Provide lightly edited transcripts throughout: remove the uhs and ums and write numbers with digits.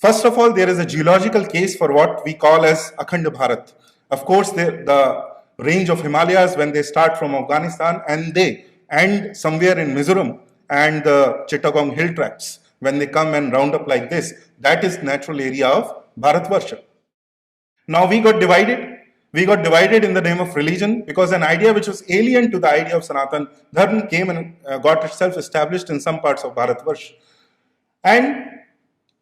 First of all, there is a geological case for what we call as Akhand Bharat. Of course, the range of Himalayas, when they start from Afghanistan and they end somewhere in Mizoram, and the Chittagong hill tracts, when they come and round up like this, that is natural area of Bharatvarsha. Now we got divided. We got divided in the name of religion because an idea which was alien to the idea of Sanatan Dharma came and got itself established in some parts of Bharatvarsha. And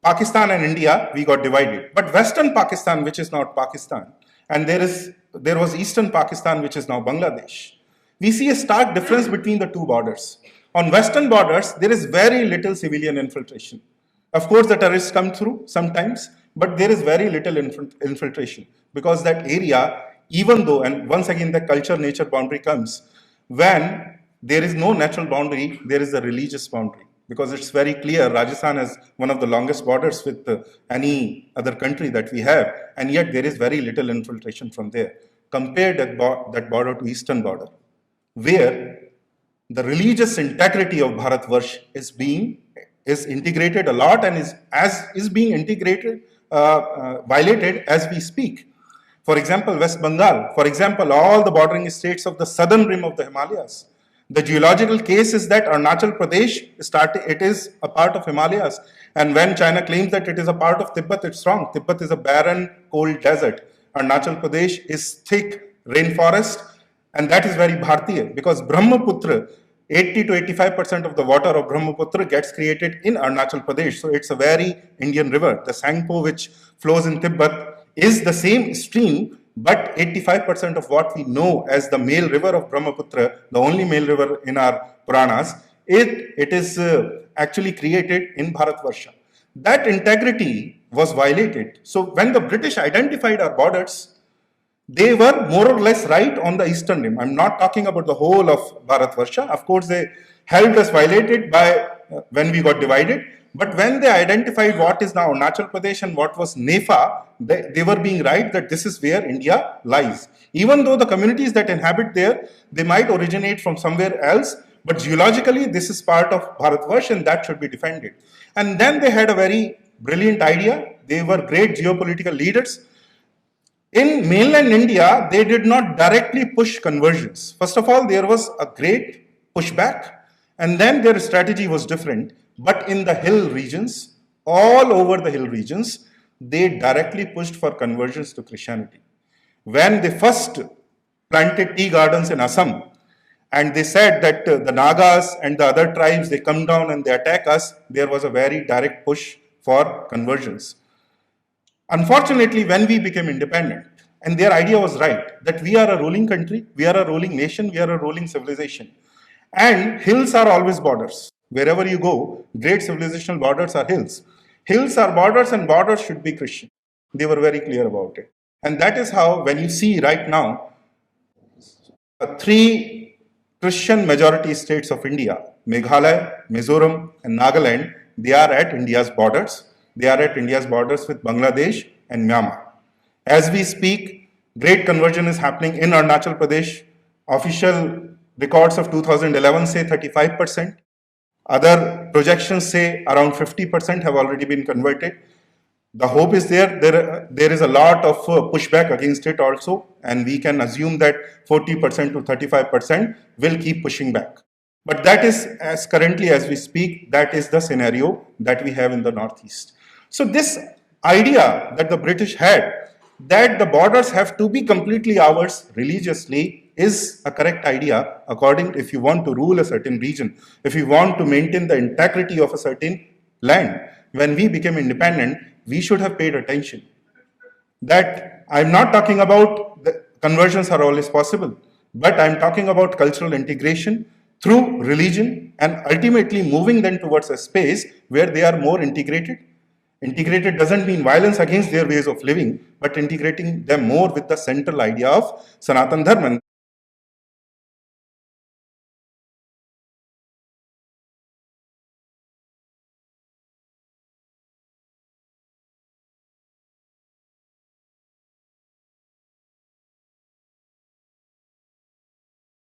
Pakistan and India, we got divided. But Western Pakistan, which is not Pakistan, and there was Eastern Pakistan, which is now Bangladesh. We see a stark difference between the two borders. On Western borders, there is very little civilian infiltration. Of course, the terrorists come through sometimes, but there is very little infiltration because that area, even though, and once again the culture-nature boundary comes, when there is no natural boundary, there is a religious boundary. Because it's very clear, Rajasthan has one of the longest borders with any other country that we have, and yet there is very little infiltration from there. Compare that border to eastern border, where the religious integrity of Bharatvarsh is integrated a lot and is being integrated, violated as we speak. For example, West Bengal, for example, all the bordering states of the southern rim of the Himalayas. The geological case is that Arunachal Pradesh it is a part of Himalayas. And when China claims that it is a part of Tibet, it's wrong. Tibet is a barren, cold desert. Arunachal Pradesh is thick rainforest, and that is very Bharatiya because Brahmaputra, 80 to 85% of the water of Brahmaputra gets created in Arunachal Pradesh. So it's a very Indian river. The Sangpo, which flows in Tibet, is the same stream, but 85% of what we know as the male river of Brahmaputra, the only male river in our Puranas, it is actually created in Bharatvarsha. That integrity was violated. So when the British identified our borders, they were more or less right on the eastern rim. I'm not talking about the whole of Bharatvarsha. Of course, they helped us violate it by when we got divided. But when they identified what is now Arunachal Pradesh and what was Nepha, they were being right that this is where India lies. Even though the communities that inhabit there, they might originate from somewhere else, but geologically this is part of Bharatvarsh and that should be defended. And then they had a very brilliant idea. They were great geopolitical leaders. In mainland India, they did not directly push conversions. First of all, there was a great pushback, and then their strategy was different. But in the hill regions, all over the hill regions, they directly pushed for conversions to Christianity. When they first planted tea gardens in Assam, and they said that the Nagas and the other tribes, they come down and they attack us, there was a very direct push for conversions. Unfortunately, when we became independent, and their idea was right, that we are a ruling country, we are a ruling nation, we are a ruling civilization. And hills are always borders. Wherever you go, great civilizational borders are hills. Hills are borders and borders should be Christian. They were very clear about it. And that is how, when you see right now, three Christian majority states of India, Meghalaya, Mizoram, and Nagaland, they are at India's borders. They are at India's borders with Bangladesh and Myanmar. As we speak, great conversion is happening in Arunachal Pradesh. Official records of 2011 say 35%. Other projections say around 50% have already been converted. The hope is there. There is a lot of pushback against it also, and we can assume that 40% to 35% will keep pushing back. But that is, as currently as we speak, that is the scenario that we have in the Northeast. So this idea that the British had, that the borders have to be completely ours religiously, is a correct idea according if you want to rule a certain region, if you want to maintain the integrity of a certain land. When we became independent, we should have paid attention. That I'm not talking about the conversions are always possible, but I'm talking about cultural integration through religion and ultimately moving them towards a space where they are more integrated. Integrated doesn't mean violence against their ways of living, but integrating them more with the central idea of Sanatan Dharma.